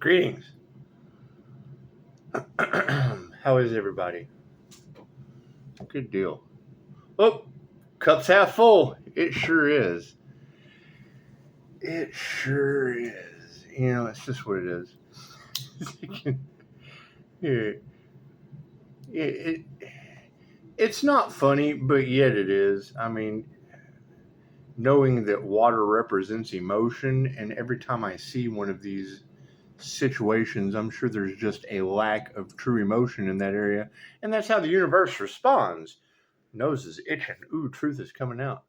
Greetings. How is everybody? Good deal. Oh, cup's half full. It sure is. It sure is. You know, it's just what it is. it, it, it's not funny, but yet it is. I mean, knowing that water represents emotion, and every time I see one of these situations, I'm sure there's just a lack of true emotion in that area. And that's how the universe responds. Nose is itching. Ooh, truth is coming out.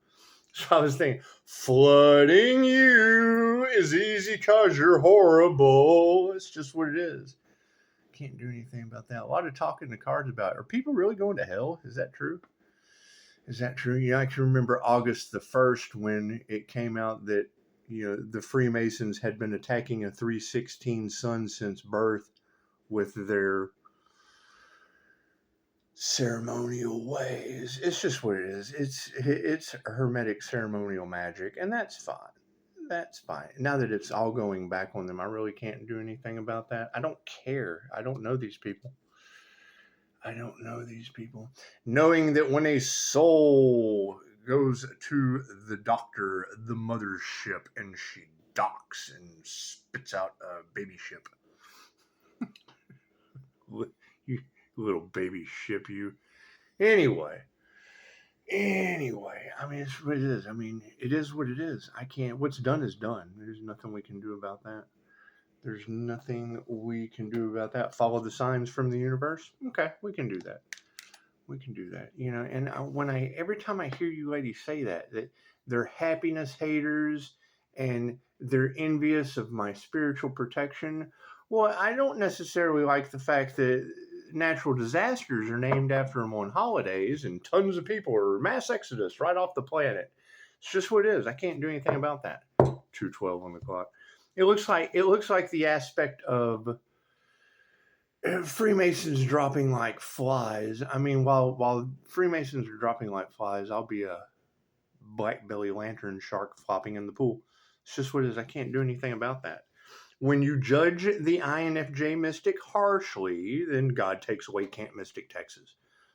So I was thinking, flooding you is easy because you're horrible. It's just what it is. Can't do anything about that. A lot of talking to cards about, are people really going to hell? Is that true? Is that true? Yeah, I can remember August the 1st when it came out that, the Freemasons had been attacking a 316 sun since birth with their ceremonial ways. It's just what it is. It's hermetic ceremonial magic, and that's fine. That's fine. Now that it's all going back on them, I really can't do anything about that. I don't care. I don't know these people. Knowing that when a soul goes to the doctor, the mothership, and she docks and spits out a baby ship. You little baby ship, you. Anyway, I mean, it's what it is. I mean, it is what it is. What's done is done. There's nothing we can do about that. Follow the signs from the universe. Okay, we can do that. And every time I hear you ladies say that they're happiness haters and they're envious of my spiritual protection. Well, I don't necessarily like the fact that natural disasters are named after them on holidays and tons of people are mass exodus right off the planet. It's just what it is. I can't do anything about that. 2:12 on the clock. It looks like the aspect of Freemasons dropping like flies. I mean, while Freemasons are dropping like flies, I'll be a black belly lantern shark flopping in the pool. It's just what it is. I can't do anything about that. When you judge the INFJ mystic harshly, then God takes away Camp Mystic Texas.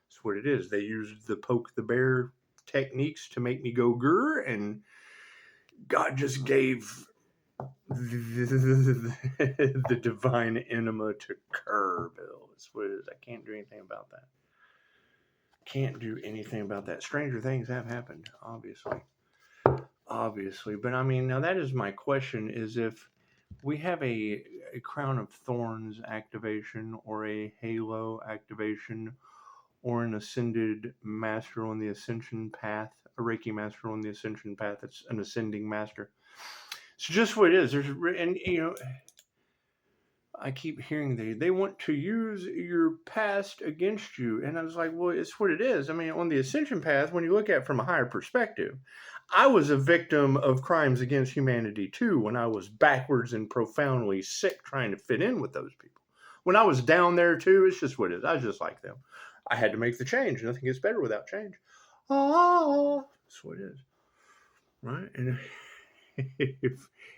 That's what it is. They used the poke the bear techniques to make me go grr, and God just gave the divine enema to Kerrville. That's what it is. I can't do anything about that. Stranger things have happened, obviously. But I mean, now that is my question, is if we have a Crown of Thorns activation or a Halo activation or an Ascended Master on the Ascension Path, a Reiki Master on the Ascension Path, it's an Ascending Master. It's just what it is. I keep hearing they want to use your past against you. And I was like, well, it's what it is. I mean, on the Ascension Path, when you look at it from a higher perspective, I was a victim of crimes against humanity too, when I was backwards and profoundly sick trying to fit in with those people. When I was down there too, it's just what it is. I was just like them. I had to make the change. Nothing gets better without change. That's what it is. Right? And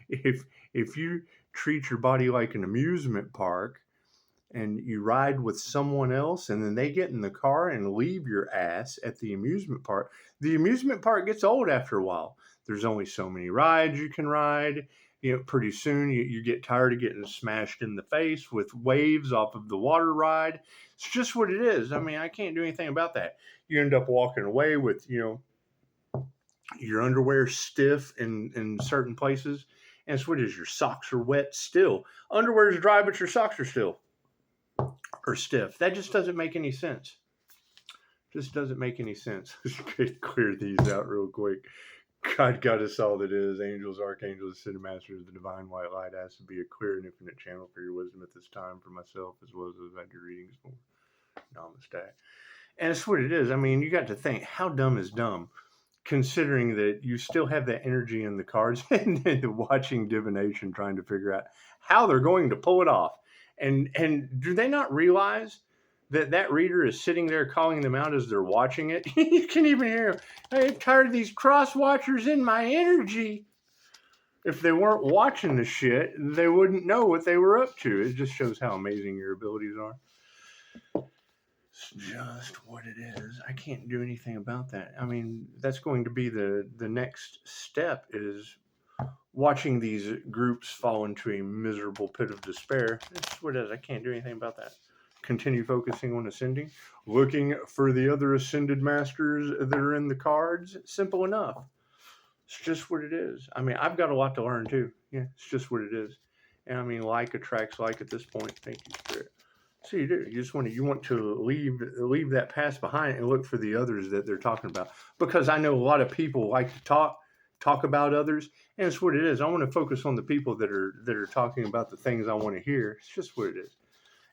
if you treat your body like an amusement park and you ride with someone else and then they get in the car and leave your ass at the amusement park gets old after a while. There's only so many rides you can ride. Pretty soon you get tired of getting smashed in the face with waves off of the water ride. It's just what it is. I mean, I can't do anything about that. You end up walking away with, your underwear stiff in certain places. And it's what it is. Your socks are wet still. Underwear is dry, but your socks are still or stiff. That just doesn't make any sense. Let's clear these out real quick. God got us all that is. Angels, archangels, ascended masters, the divine white light has to be a clear and infinite channel for your wisdom at this time for myself as well as those I do readings for. Namaste. And it's what it is. I mean, you got to think, how dumb is dumb? Considering that you still have that energy in the cards and watching divination, trying to figure out how they're going to pull it off. And do they not realize that reader is sitting there calling them out as they're watching it? You can even hear, I'm tired of these cross watchers in my energy. If they weren't watching the shit, they wouldn't know what they were up to. It just shows how amazing your abilities are. It's just what it is. I can't do anything about that. I mean, that's going to be the next step, is watching these groups fall into a miserable pit of despair. That's what it is. I can't do anything about that. Continue focusing on ascending, looking for the other ascended masters that are in the cards. Simple enough. It's just what it is. I mean, I've got a lot to learn too. Yeah, it's just what it is. And I mean, like attracts like at this point. Thank you, Spirit. So you do. You just want to leave that past behind and look for the others that they're talking about. Because I know a lot of people like to talk about others, and it's what it is. I want to focus on the people that are talking about the things I want to hear. It's just what it is.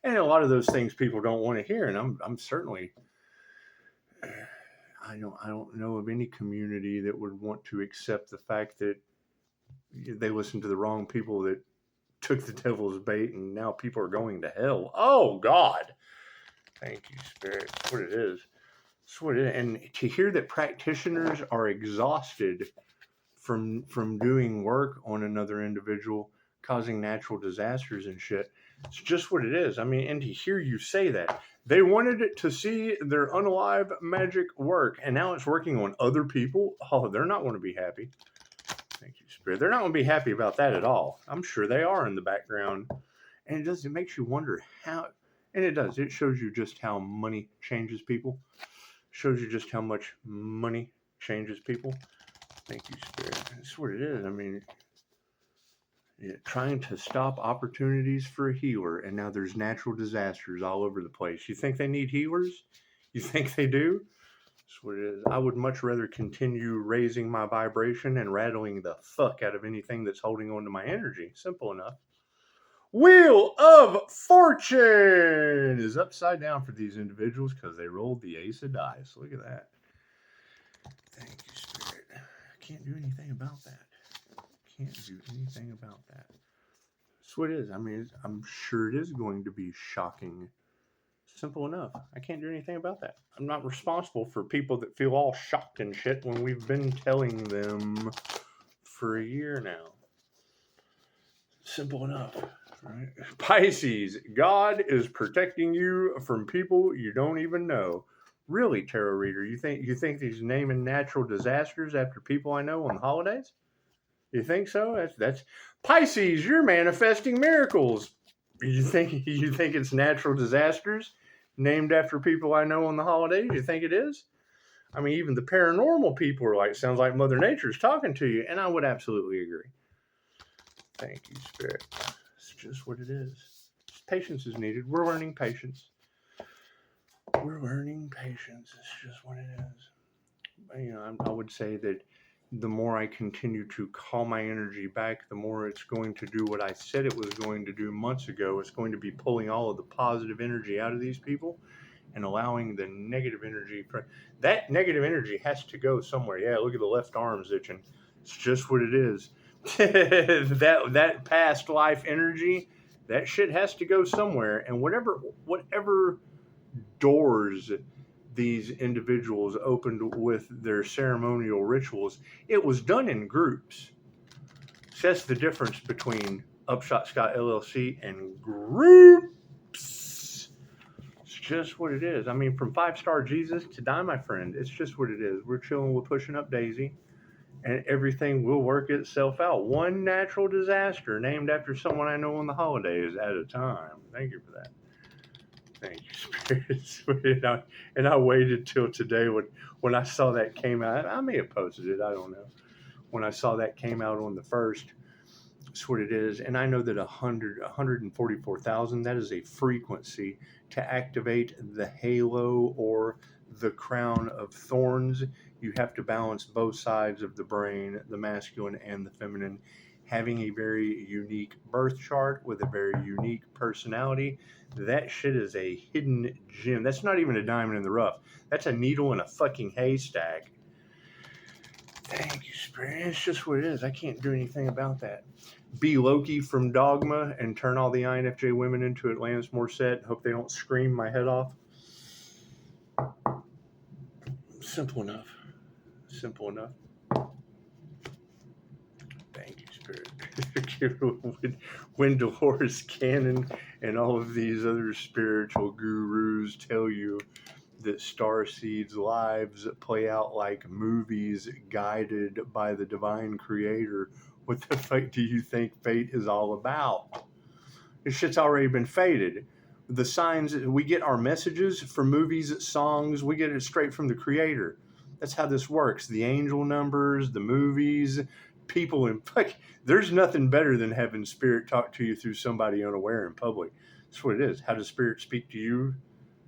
And a lot of those things people don't want to hear, and I'm certainly, I don't know of any community that would want to accept the fact that they listen to the wrong people that took the devil's bait, and now people are going to hell. Oh God. Thank you, Spirit. That's what it is. That's what it is. And to hear that practitioners are exhausted from doing work on another individual, causing natural disasters and shit, it's just what it is. I mean, and to hear you say that, they wanted to see their unalive magic work, and now it's working on other people. Oh, they're not going to be happy. Thank you, Spirit. They're not going to be happy about that at all. I'm sure they are in the background. And it makes you wonder how, and it does. It shows you just how money changes people. Shows you just how much money changes people. Thank you, Spirit. That's what it is. I mean, trying to stop opportunities for a healer, and now there's natural disasters all over the place. You think they need healers? You think they do? That's what it is. I would much rather continue raising my vibration and rattling the fuck out of anything that's holding on to my energy. Simple enough. Wheel of Fortune is upside down for these individuals because they rolled the ace of dice. Look at that. Thank you, Spirit. I can't do anything about that. Can't do anything about that. That's what it is. I mean, I'm sure it is going to be shocking. Simple enough. I can't do anything about that. I'm not responsible for people that feel all shocked and shit when we've been telling them for a year now. Simple enough. Right? Pisces, God is protecting you from people you don't even know. Really, tarot reader, you think he's naming natural disasters after people I know on the holidays? You think so? That's Pisces, you're manifesting miracles. You think it's natural disasters named after people I know on the holidays? You think it is? I mean, even the paranormal people are like, sounds like Mother Nature's talking to you, and I would absolutely agree. Thank you, Spirit. It's just what it is. Patience is needed. We're learning patience. We're learning patience. It's just what it is. You know, I would say that the more I continue to call my energy back, the more it's going to do what I said it was going to do months ago. It's going to be pulling all of the positive energy out of these people and allowing the negative energy. That negative energy has to go somewhere. Yeah, look at the left arms itching. It's just what it is. that past life energy, that shit has to go somewhere. And whatever doors these individuals opened with their ceremonial rituals, it was done in groups. So that's the difference between Upshotscott LLC and groups. It's just what it is. I mean, from 5-star Jesus to die, my friend, it's just what it is. We're chilling, we're pushing up Daisy, and everything will work itself out. One natural disaster named after someone I know on the holidays at a time. Thank you for that. Thank you, Spirit. And I waited till today when I saw that came out. I may have posted it. I don't know. When I saw that came out on the 1st, that's what it is. And I know that 144,000, that is a frequency to activate the halo or the crown of thorns. You have to balance both sides of the brain, the masculine and the feminine, having a very unique birth chart with a very unique personality. That shit is a hidden gem. That's not even a diamond in the rough. That's a needle in a fucking haystack. Thank you, Spirit. It's just what it is. I can't do anything about that. Be Loki from Dogma and turn all the INFJ women into Atlantis Morissette. Hope they don't scream my head off. Simple enough. Simple enough. Thank you, Spirit. when Dolores Cannon and all of these other spiritual gurus tell you that starseeds' lives play out like movies guided by the divine creator, what the fuck do you think fate is all about? This shit's already been fated. The signs, we get our messages from movies, songs, we get it straight from the creator. That's how this works. The angel numbers, the movies, people in fuck. There's nothing better than having spirit talk to you through somebody unaware in public. That's what it is. How does spirit speak to you?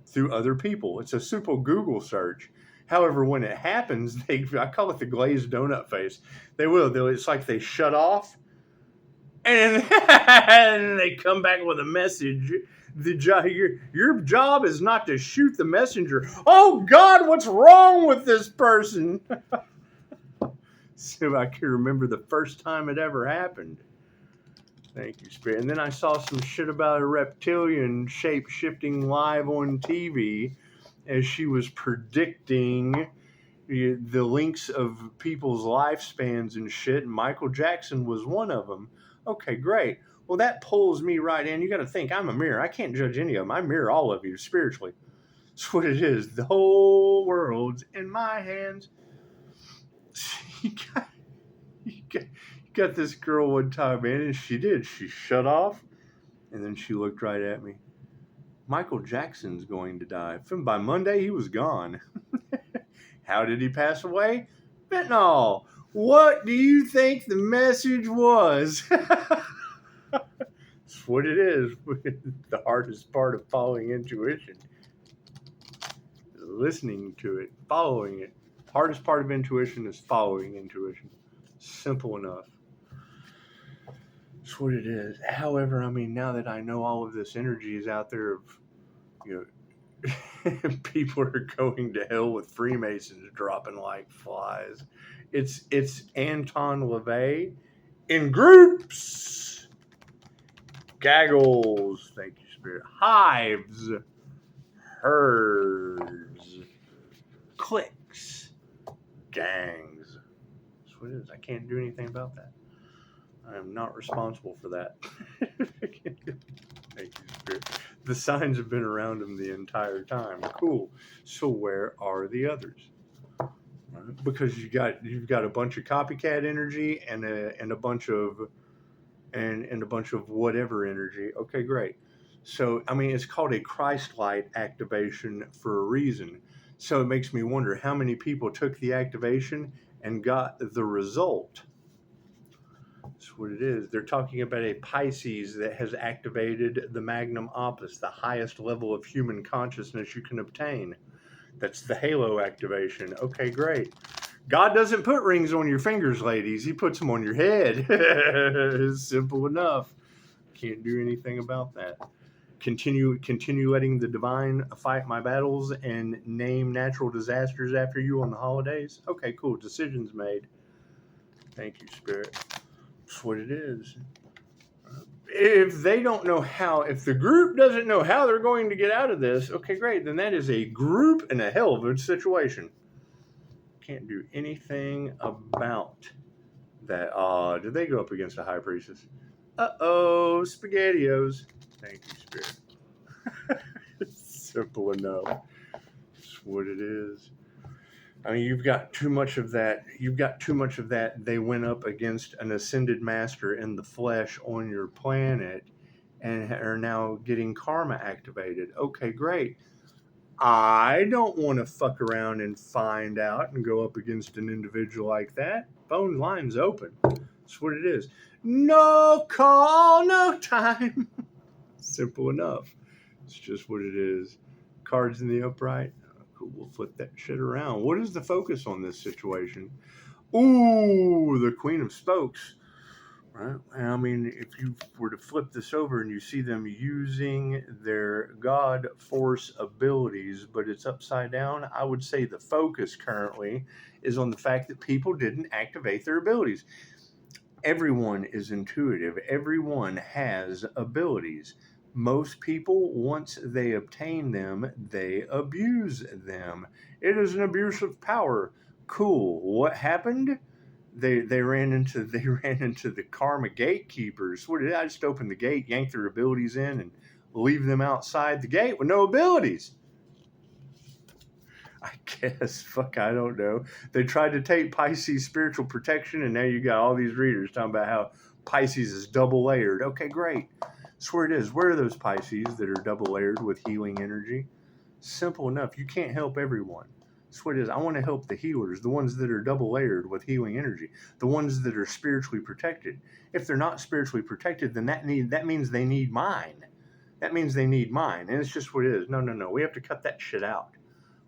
Through other people. It's a simple Google search. However, when it happens, I call it the glazed donut face. It's like they shut off and they come back with a message. Your job is not to shoot the messenger. Oh God, what's wrong with this person? So I can remember the first time it ever happened. Thank you, Spirit. And then I saw some shit about a reptilian shape shifting live on TV as she was predicting the lengths of people's lifespans and shit. And Michael Jackson was one of them. Okay, great. Well, that pulls me right in. You got to think, I'm a mirror. I can't judge any of them. I mirror all of you spiritually. That's what it is. The whole world's in my hands. You got this girl one time, man, and she did. She shut off, and then she looked right at me. Michael Jackson's going to die. By Monday, he was gone. How did he pass away? Fentanyl. What do you think the message was? That's what it is. The hardest part of following intuition. Listening to it, following it. Hardest part of intuition is following intuition. Simple enough. That's what it is. However, I mean, now that I know all of this energy is out there of, people are going to hell with Freemasons dropping like flies. It's Anton LaVey in groups. Gaggles. Thank you, Spirit. Hives. Herds. Cliques. Gangs. That's what it is. I can't do anything about that. I am not responsible for that. Thank you, Spirit. The signs have been around him the entire time. Cool. So where are the others? Right? Because you've got a bunch of copycat energy and a bunch of whatever energy. Okay, great. So I mean, it's called a Christ light activation for a reason. So it makes me wonder how many people took the activation and got the result. That's what it is. They're talking about a Pisces that has activated the magnum opus, the highest level of human consciousness you can obtain. That's the halo activation. Okay, great. God doesn't put rings on your fingers, ladies. He puts them on your head. It's simple enough. Can't do anything about that. Continue letting the divine fight my battles and name natural disasters after you on the holidays. Okay, cool. Decisions made. Thank you, Spirit. That's what it is. If they don't know how, if the group doesn't know how they're going to get out of this, okay, great. Then that is a group in a hell of a situation. Can't do anything about that. Did they go up against a high priestess? Uh-oh, SpaghettiOs. Thank you, Spirit. It's simple enough. That's what it is. I mean, you've got too much of that. They went up against an ascended master in the flesh on your planet and are now getting karma activated. Okay, great. I don't want to fuck around and find out and go up against an individual like that. Phone line's open. That's what it is. No call, no time. Simple enough. It's just what it is. Cards in the upright. Cool. We'll flip that shit around. What is the focus on this situation? Ooh, the Queen of Spokes. Right? I mean, if you were to flip this over and you see them using their God Force abilities, but it's upside down, I would say the focus currently is on the fact that people didn't activate their abilities. Everyone is intuitive. Everyone has abilities. Most people, once they obtain them, they abuse them. It is an abuse of power. Cool. What happened? they ran into the karma gatekeepers. What did I just open the gate, yank their abilities in, and leave them outside the gate with no abilities? I guess. Fuck, I don't know. They tried to take Pisces spiritual protection, and now you got all these readers talking about how Pisces is double layered. Okay, great. That's where it is. Where are those Pisces that are double layered with healing energy? Simple enough. You can't help everyone. That's what it is. I want to help the healers, the ones that are double layered with healing energy, the ones that are spiritually protected. If they're not spiritually protected, then that means they need mine. That means they need mine. And it's just what it is. No. We have to cut that shit out.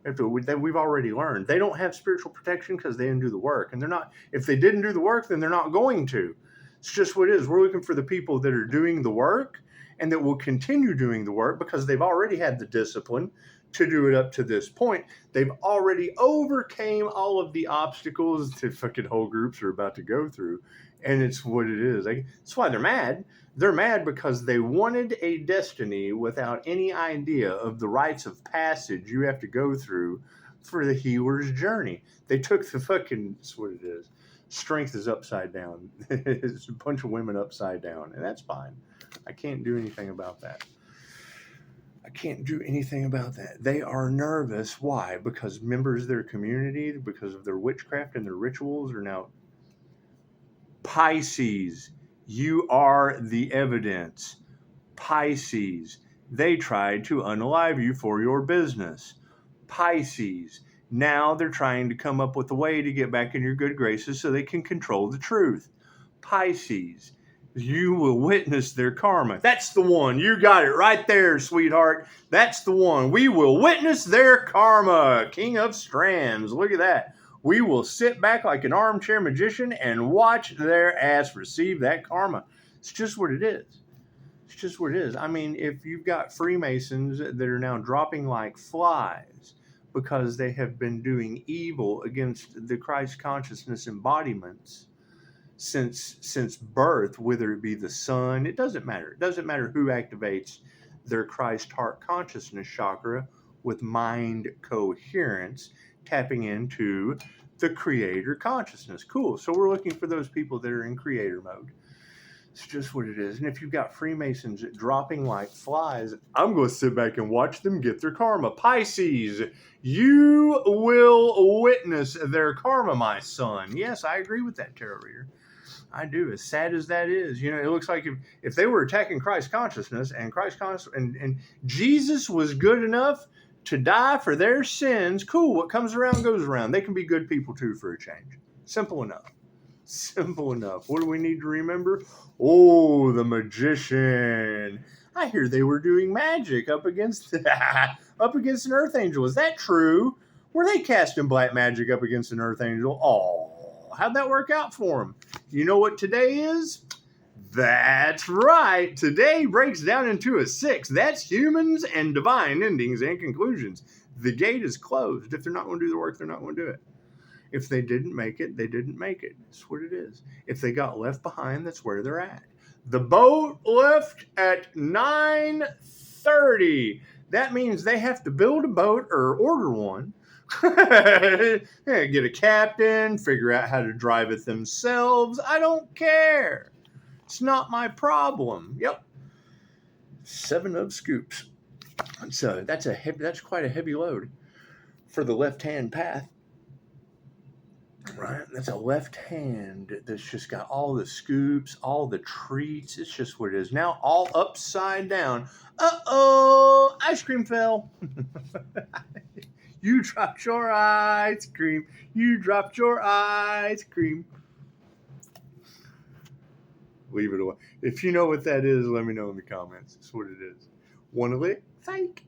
We've already learned they don't have spiritual protection because they didn't do the work, and they're not. If they didn't do the work, then they're not going to. It's just what it is. We're looking for the people that are doing the work and that will continue doing the work because they've already had the discipline to do it up to this point. They've already overcame all of the obstacles that fucking whole groups are about to go through, and it's what it is. That's why they're mad. They're mad because they wanted a destiny without any idea of the rites of passage you have to go through for the healer's journey. They took the fucking, that's what it is. Strength is upside down. It's a bunch of women upside down, and that's fine. I can't do anything about that. They are nervous. Why? Because members of their community, because of their witchcraft and their rituals, are now Pisces. You are the evidence. Pisces, they tried to unalive you for your business. Pisces, now they're trying to come up with a way to get back in your good graces so they can control the truth. Pisces, you will witness their karma. That's the one. You got it right there, sweetheart. That's the one. We will witness their karma. King of Strands. Look at that. We will sit back like an armchair magician and watch their ass receive that karma. It's just what it is. It's just what it is. I mean, if you've got Freemasons that are now dropping like flies because they have been doing evil against the Christ consciousness embodiments since birth, whether it be the sun, it doesn't matter. It doesn't matter who activates their Christ heart consciousness chakra with mind coherence, tapping into the creator consciousness. Cool. So we're looking for those people that are in creator mode. It's just what it is. And if you've got Freemasons dropping like flies, I'm going to sit back and watch them get their karma. Pisces, you will witness their karma, my son. Yes, I agree with that, tarot reader. I do. As sad as that is, it looks like if they were attacking Christ consciousness and and Jesus was good enough to die for their sins, cool. What comes around goes around. They can be good people too for a change. Simple enough. Simple enough. What do we need to remember? Oh, the magician. I hear they were doing magic up against an earth angel. Is that true? Were they casting black magic up against an earth angel? Oh, how'd that work out for them? You know what today is? That's right. Today breaks down into a 6. That's humans and divine endings and conclusions. The gate is closed. If they're not going to do the work, they're not going to do it. If they didn't make it, they didn't make it. That's what it is. If they got left behind, that's where they're at. The boat left at 9:30. That means they have to build a boat or order one. Get a captain, figure out how to drive it themselves. I don't care. It's not my problem. Yep. 7 of scoops. So that's quite a heavy load for the left-hand path. Right? That's a left hand that's just got all the scoops, all the treats. It's just what it is. Now all upside down. Uh-oh, ice cream fell. You dropped your ice cream. You dropped your ice cream. Leave it away. If you know what that is, let me know in the comments. That's what it is. Want to lick? Fake.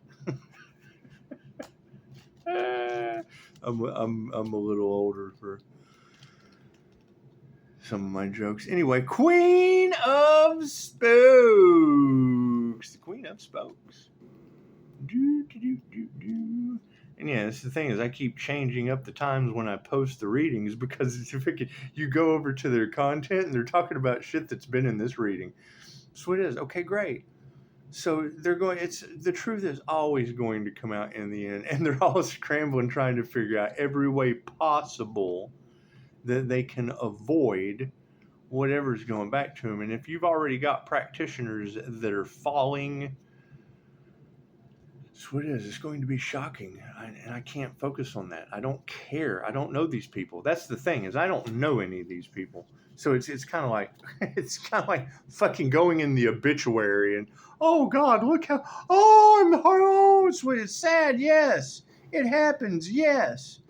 I'm a little older for some of my jokes. Anyway, Queen of Spokes. The Queen of Spokes. And yeah, that's the thing is I keep changing up the times when I post the readings because you go over to their content and they're talking about shit that's been in this reading. So it is. Okay, great. So the truth is always going to come out in the end, and they're all scrambling trying to figure out every way possible that they can avoid whatever's going back to them. And if you've already got practitioners that are falling, that's what it is. It's going to be shocking, and I can't focus on that. I don't care. I don't know these people. That's the thing, is I don't know any of these people. So it's kind of like it's kind of like fucking going in the obituary and, oh God, look how, it's sad. Yes, it happens. Yes.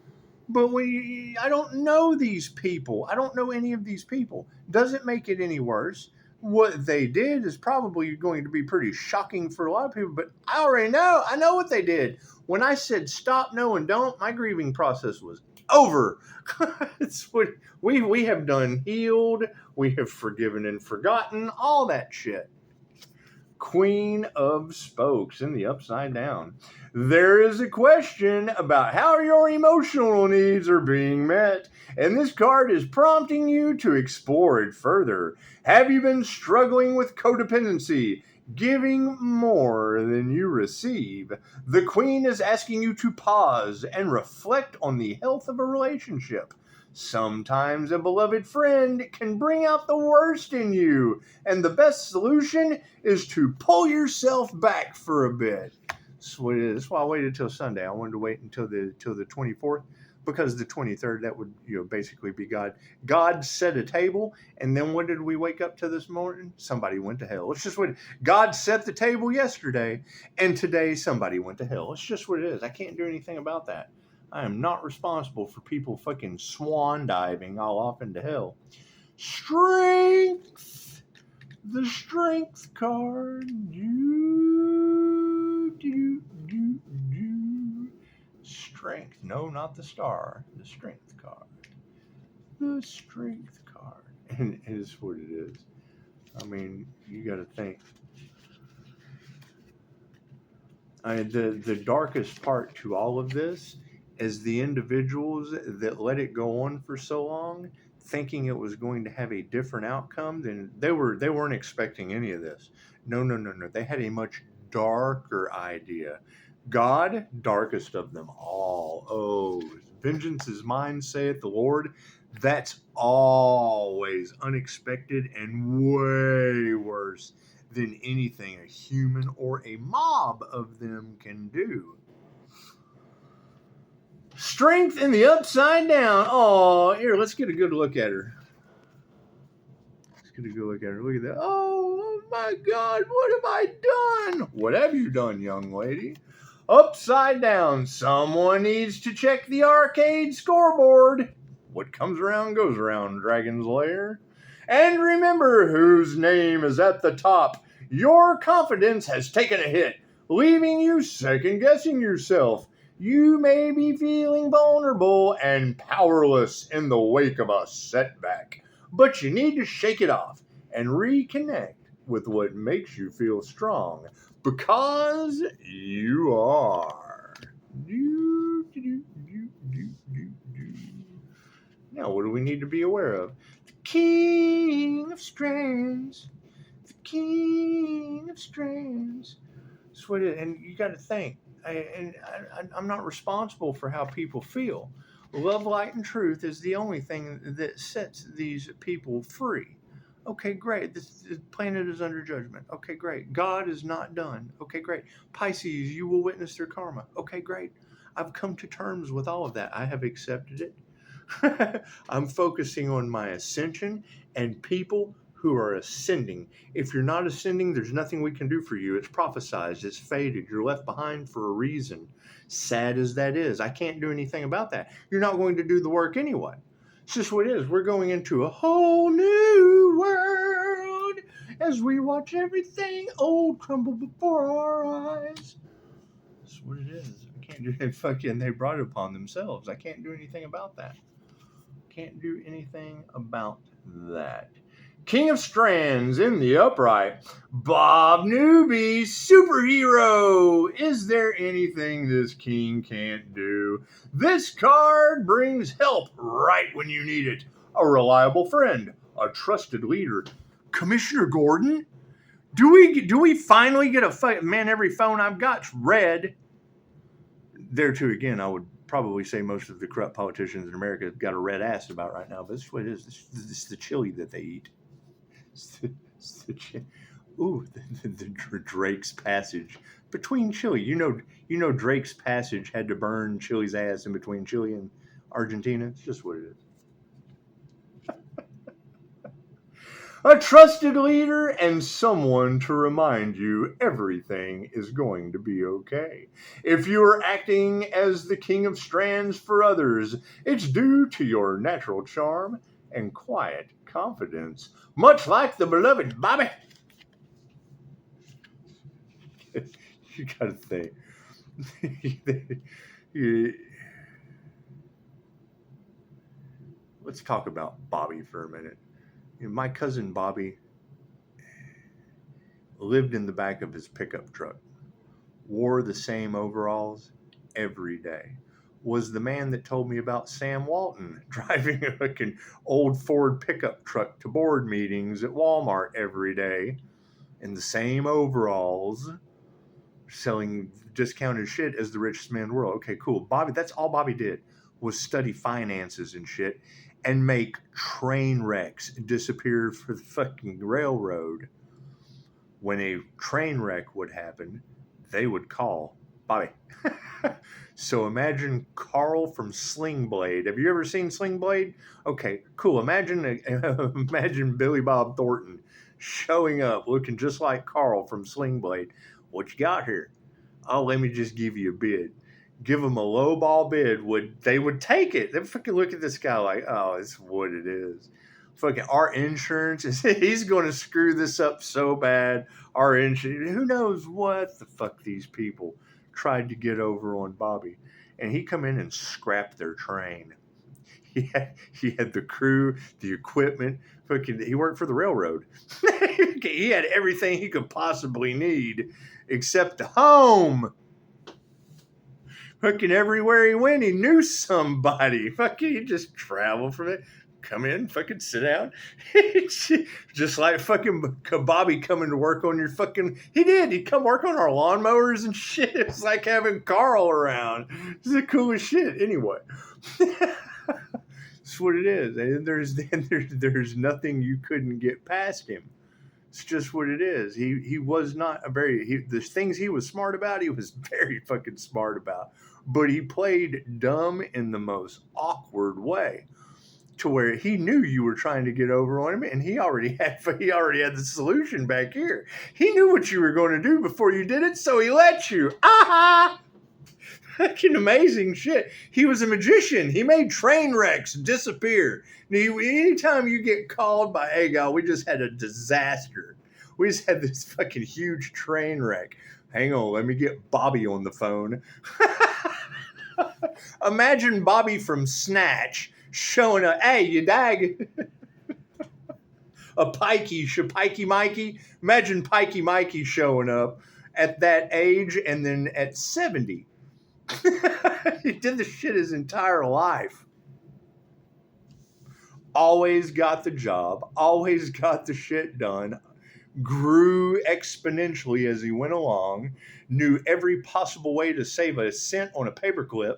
But I don't know these people. I don't know any of these people. Doesn't make it any worse. What they did is probably going to be pretty shocking for a lot of people, but I already know. I know what they did. When I said stop, no, and don't, my grieving process was over. It's what we have done, healed. We have forgiven and forgotten, all that shit. Queen of Spokes in the upside down. There is a question about how your emotional needs are being met, and this card is prompting you to explore it further. Have you been struggling with codependency, giving more than you receive? The Queen is asking you to pause and reflect on the health of a relationship. Sometimes a beloved friend can bring out the worst in you, and the best solution is to pull yourself back for a bit. That's what it is. That's why I waited till Sunday. I wanted to wait until the 24th, because the 23rd, that would basically be God. God set a table, and then what did we wake up to this morning? Somebody went to hell. It's just what God set the table yesterday, and today somebody went to hell. It's just what it is. I can't do anything about that. I am not responsible for people fucking swan diving all off into hell. Strength. The Strength card. Strength. No, not the Star. The Strength card. The Strength card. And it is what it is. I mean, you got to think. The darkest part to all of this is the individuals that let it go on for so long, thinking it was going to have a different outcome. Than they weren't expecting any of this. No. They had a much darker idea. God, darkest of them all. Oh, vengeance is mine, saith the Lord. That's always unexpected and way worse than anything a human or a mob of them can do. Strength in the upside down. Oh, here, let's get a good look at her. Look at that. Oh my God, what have I done? What have you done, young lady? Upside down. Someone needs to check the arcade scoreboard. What comes around goes around, Dragon's Lair. And remember whose name is at the top. Your confidence has taken a hit, leaving you second-guessing yourself. You may be feeling vulnerable and powerless in the wake of a setback, but you need to shake it off and reconnect with what makes you feel strong, because you are. Now, what do we need to be aware of? The King of Strands. The King of Strands. That's what it is. And you got to think. I'm not responsible for how people feel. Love, light, and truth is the only thing that sets these people free. Okay, great. The planet is under judgment. Okay, great. God is not done. Okay, great. Pisces, you will witness their karma. Okay, great. I've come to terms with all of that. I have accepted it. I'm focusing on my ascension and people who are ascending. If you're not ascending, there's nothing we can do for you. It's prophesized. It's fated. You're left behind for a reason. Sad as that is, I can't do anything about that. You're not going to do the work anyway. It's just what it is. We're going into a whole new world as we watch everything old crumble before our eyes. That's what it is. I can't do it. Fucking, they brought it upon themselves. I can't do anything about that. Can't do anything about that. King of Strands in the upright. Bob Newby, superhero. Is there anything this king can't do? This card brings help right when you need it. A reliable friend, a trusted leader. Commissioner Gordon? Do we finally get a fight? Man, every phone I've got's red. There too, again, I would probably say most of the corrupt politicians in America have got a red ass about right now, but this is what it is. This is the chili that they eat. It's the ooh, the Drake's Passage between Chile. You know Drake's Passage had to burn Chile's ass in between Chile and Argentina. It's just what it is. A trusted leader and someone to remind you everything is going to be okay. If you are acting as the king of strands for others, it's due to your natural charm and quiet confidence, much like the beloved Bobby. You gotta think. Let's talk about Bobby for a minute. My cousin Bobby lived in the back of his pickup truck, wore the same overalls every day, was the man that told me about Sam Walton driving a fucking old Ford pickup truck to board meetings at Walmart every day in the same overalls, selling discounted shit as the richest man in the world. Okay, cool. Bobby, that's all Bobby did was study finances and shit and make train wrecks disappear for the fucking railroad. When a train wreck would happen, they would call Bobby. So imagine Carl from Sling Blade. Have you ever seen Sling Blade? Okay, cool. Imagine Billy Bob Thornton showing up looking just like Carl from Sling Blade. What you got here? Oh, let me just give you a bid. Give them a low ball bid. They would take it. They fucking look at this guy like, oh, it's what it is. Fucking our insurance is he's going to screw this up so bad. Our insurance, who knows what the fuck these people tried to get over on Bobby, and he come in and scrapped their train. He had the crew, the equipment. Fucking, he worked for the railroad. He had everything he could possibly need except a home. Fucking everywhere he went, he knew somebody. Fucking, he just traveled from it. Come in, fucking sit down. Just like fucking Bobby coming to work on your fucking... He did. He'd come work on our lawnmowers and shit. It's like having Carl around. It's the coolest shit. Anyway. That's what it is. And there's nothing you couldn't get past him. It's just what it is. He was not a very... the things he was smart about, he was very fucking smart about. But he played dumb in the most awkward way, to where he knew you were trying to get over on him, and he already had the solution back here. He knew what you were going to do before you did it, so he let you. Aha! Fucking amazing shit. He was a magician. He made train wrecks disappear. Anytime you get called by, hey, gal, we just had a disaster. We just had this fucking huge train wreck. Hang on, let me get Bobby on the phone. Imagine Bobby from Snatch showing up. Hey, you dag. A Pikey Mikey. Imagine Pikey Mikey showing up at that age and then at 70. He did this shit his entire life. Always got the job. Always got the shit done. Grew exponentially as he went along. Knew every possible way to save a cent on a paperclip.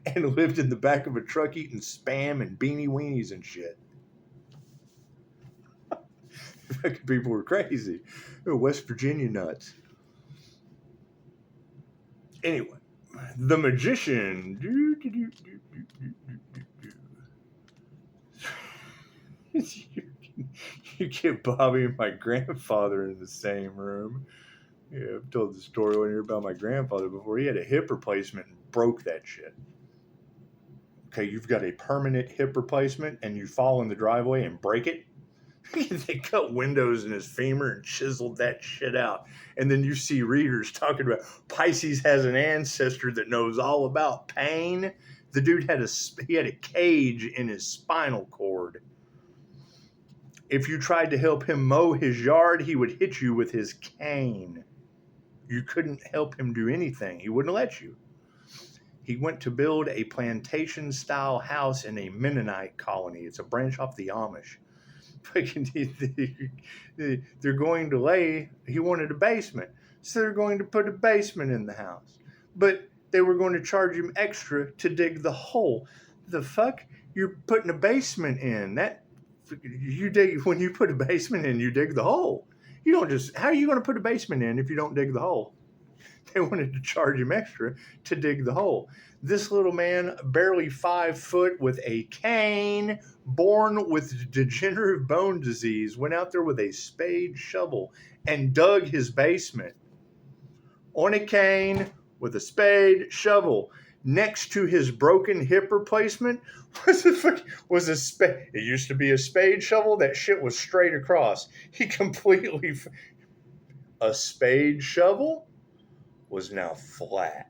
And lived in the back of a truck eating Spam and beanie weenies and shit. Fucking people were crazy. West Virginia nuts. Anyway, the magician. You get Bobby and my grandfather in the same room. Yeah, I've told the story one year about my grandfather before. He had a hip replacement and broke that shit. Okay, you've got a permanent hip replacement and you fall in the driveway and break it. They cut windows in his femur and chiseled that shit out. And then you see readers talking about Pisces has an ancestor that knows all about pain. The dude had a cage in his spinal cord. If you tried to help him mow his yard, he would hit you with his cane. You couldn't help him do anything. He wouldn't let you. He went to build a plantation-style house in a Mennonite colony. It's a branch off the Amish. They're going to he wanted a basement. So they're going to put a basement in the house. But they were going to charge him extra to dig the hole. The fuck? You're putting a basement in. When you put a basement in, you dig the hole. You don't just, how are you going to put a basement in if you don't dig the hole? They wanted to charge him extra to dig the hole. This little man, barely 5 foot with a cane, born with degenerative bone disease, went out there with a spade shovel and dug his basement on a cane with a spade shovel. Next to his broken hip replacement was a spade. It used to be a spade shovel. That shit was straight across. He completely, a spade shovel was now flat.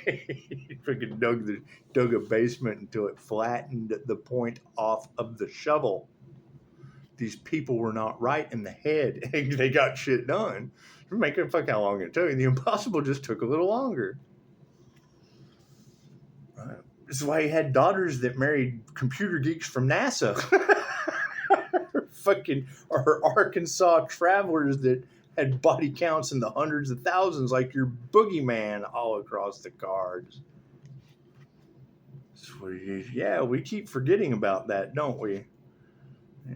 He freaking dug a basement until it flattened the point off of the shovel. These people were not right in the head. They got shit done. Making fuck how long it took. The impossible just took a little longer. This is why he had daughters that married computer geeks from NASA. Or Arkansas travelers that had body counts in the hundreds of thousands, like your boogeyman all across the cards. Yeah, we keep forgetting about that, don't we?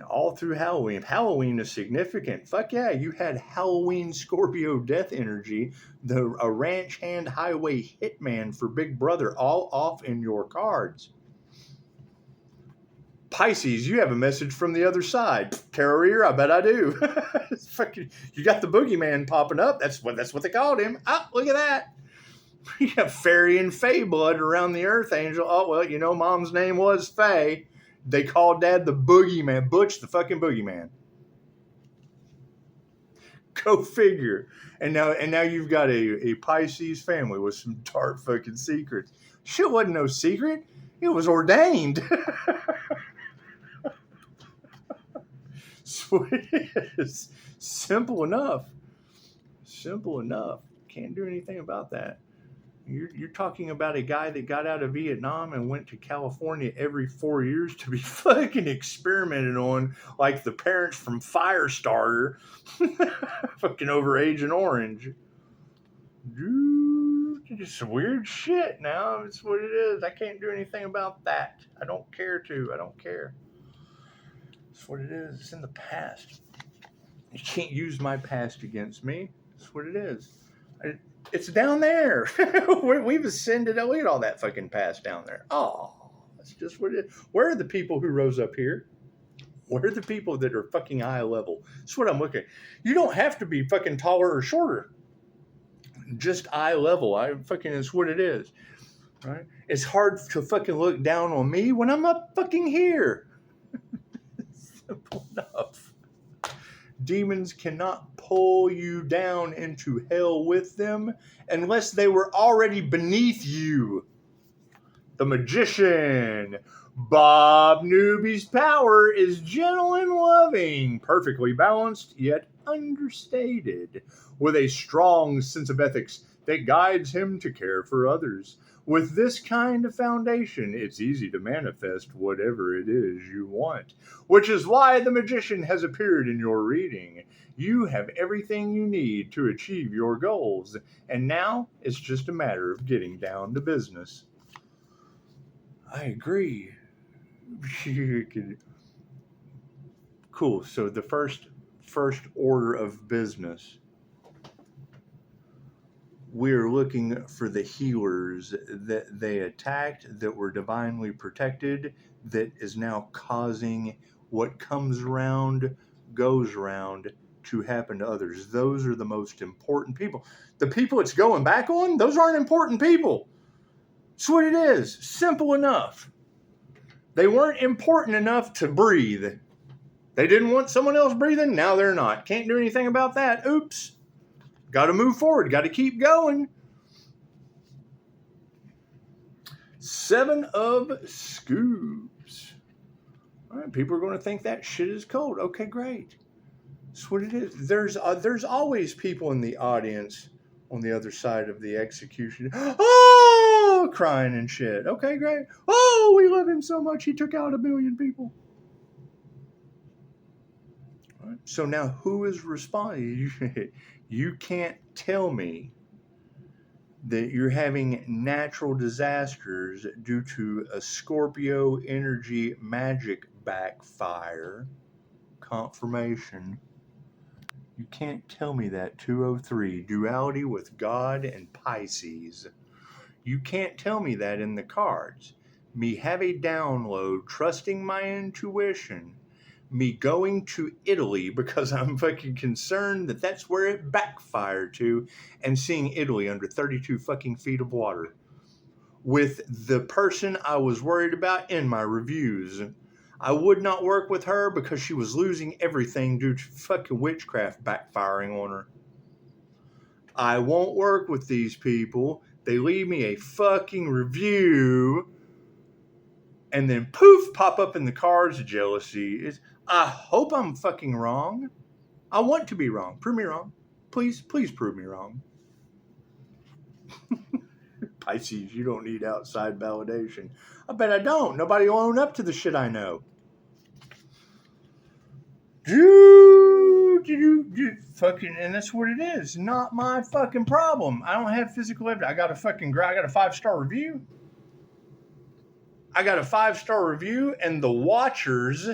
All through Halloween. Halloween is significant. Fuck yeah, you had Halloween Scorpio death energy, a ranch hand highway hitman for Big Brother, all off in your cards. Pisces, you have a message from the other side. Therory, I bet I do. You got the boogeyman popping up. That's what they called him. Oh, look at that. You have fairy and fae blood around the Earth Angel. Oh, well, Mom's name was Faye. They called Dad the boogeyman. Butch the fucking boogeyman. Go figure. And now you've got a Pisces family with some dark fucking secrets. Shit wasn't no secret. It was ordained. So it is. Simple enough. Simple enough. Can't do anything about that. You're talking about a guy that got out of Vietnam and went to California every 4 years to be fucking experimented on, like the parents from Firestarter, fucking over Agent Orange. Dude, it's weird shit now. It's what it is. I can't do anything about that. I don't care to. I don't care. It's what it is. It's in the past. You can't use my past against me. It's what it is. It's down there. We've ascended. Look at all that fucking past down there. Oh, that's just what it is. Where are the people who rose up here? Where are the people that are fucking eye level? That's what I'm looking at. You don't have to be fucking taller or shorter. Just eye level. It's what it is. Right? It's hard to fucking look down on me when I'm up fucking here. Simple enough. Demons cannot pull you down into hell with them unless they were already beneath you. The Magician. Bob Newby's power is gentle and loving, perfectly balanced yet understated, with a strong sense of ethics that guides him to care for others. With this kind of foundation, it's easy to manifest whatever it is you want, which is why the Magician has appeared in your reading. You have everything you need to achieve your goals, and now it's just a matter of getting down to business. I agree. Cool. So the first order of business, we're looking for the healers that they attacked, that were divinely protected, that is now causing what comes around, goes around to happen to others. Those are the most important people. The people it's going back on, those aren't important people. That's what it is. Simple enough. They weren't important enough to breathe. They didn't want someone else breathing. Now they're not. Can't do anything about that. Oops. Got to move forward. Got to keep going. 7 of Scoops. All right, people are going to think that shit is cold. Okay, great. That's what it is. There's always people in the audience on the other side of the execution. Oh, crying and shit. Okay, great. Oh, we love him so much. He took out 1 million people. All right, so now who is responding? You can't tell me that you're having natural disasters due to a Scorpio energy magic backfire. Confirmation. You can't tell me that. 203. Duality with God and Pisces. You can't tell me that in the cards. Me have a download, trusting my intuition. Me going to Italy because I'm fucking concerned that that's where it backfired to, and seeing Italy under 32 fucking feet of water with the person I was worried about in my reviews. I would not work with her because she was losing everything due to fucking witchcraft backfiring on her. I won't work with these people. They leave me a fucking review and then poof, pop up in the cards of jealousy. I hope I'm fucking wrong. I want to be wrong. Prove me wrong. Please prove me wrong. Pisces, you don't need outside validation. I bet I don't. Nobody will own up to the shit I know. Fucking, and that's what it is. Not my fucking problem. I don't have physical evidence. I got a 5-star review. I got a 5-star review, and the Watchers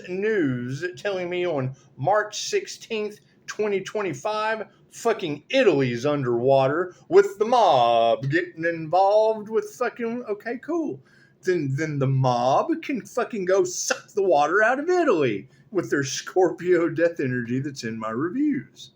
News telling me on March 16th, 2025, fucking Italy's underwater with the mob getting involved with fucking, okay, cool. Then the mob can fucking go suck the water out of Italy with their Scorpio death energy that's in my reviews.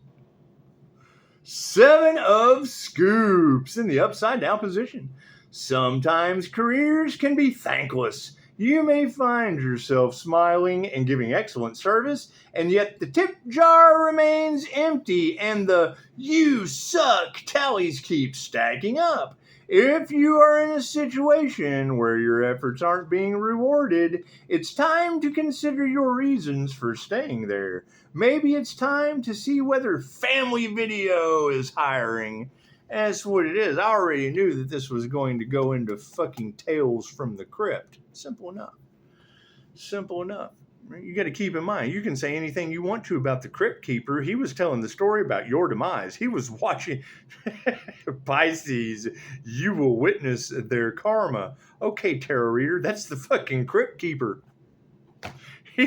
7 of Scoops in the upside down position. Sometimes careers can be thankless. You may find yourself smiling and giving excellent service, and yet the tip jar remains empty and the "you suck" tallies keep stacking up. If you are in a situation where your efforts aren't being rewarded, it's time to consider your reasons for staying there. Maybe it's time to see whether Family Video is hiring. That's what it is. I already knew that this was going to go into fucking Tales from the Crypt. Simple enough. Simple enough. You got to keep in mind, you can say anything you want to about the Crypt Keeper. He was telling the story about your demise. He was watching Pisces. You will witness their karma. Okay, tarot reader, that's the fucking Crypt Keeper. He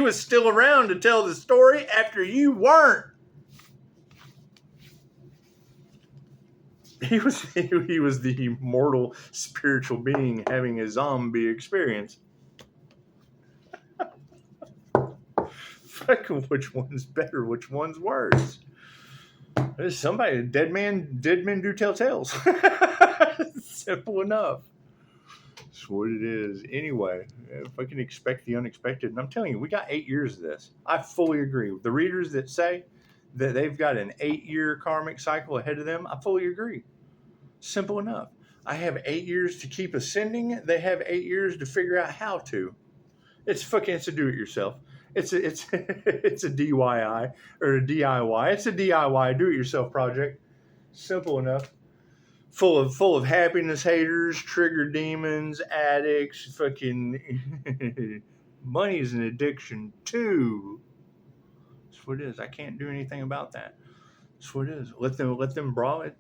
was still around to tell the story after you weren't. He was the immortal spiritual being having a zombie experience. Fucking which one's better? Which one's worse? There's somebody. Dead men do tell tales. Simple enough. That's what it is. Anyway, if I can expect the unexpected, and I'm telling you, we got 8 years of this. I fully agree. The readers that say that they've got an 8-year karmic cycle ahead of them, I fully agree. Simple enough. I have 8 years to keep ascending. They have 8 years to figure out how to. It's a do-it-yourself. It's a DIY or a DIY. It's a DIY do-it-yourself project. Simple enough. Full of happiness haters, trigger demons, addicts, fucking money is an addiction too. That's what it is. I can't do anything about that. That's what it is. Let them brawl it.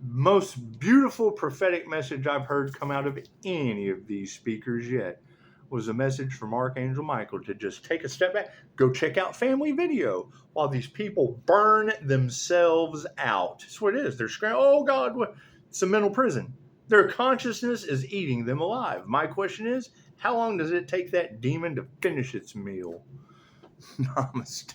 Most beautiful prophetic message I've heard come out of any of these speakers yet was a message from Archangel Michael to just take a step back, go check out Family Video while these people burn themselves out. That's what it is. They're screaming, oh God, what? It's a mental prison. Their consciousness is eating them alive. My question is, how long does it take that demon to finish its meal? Namaste.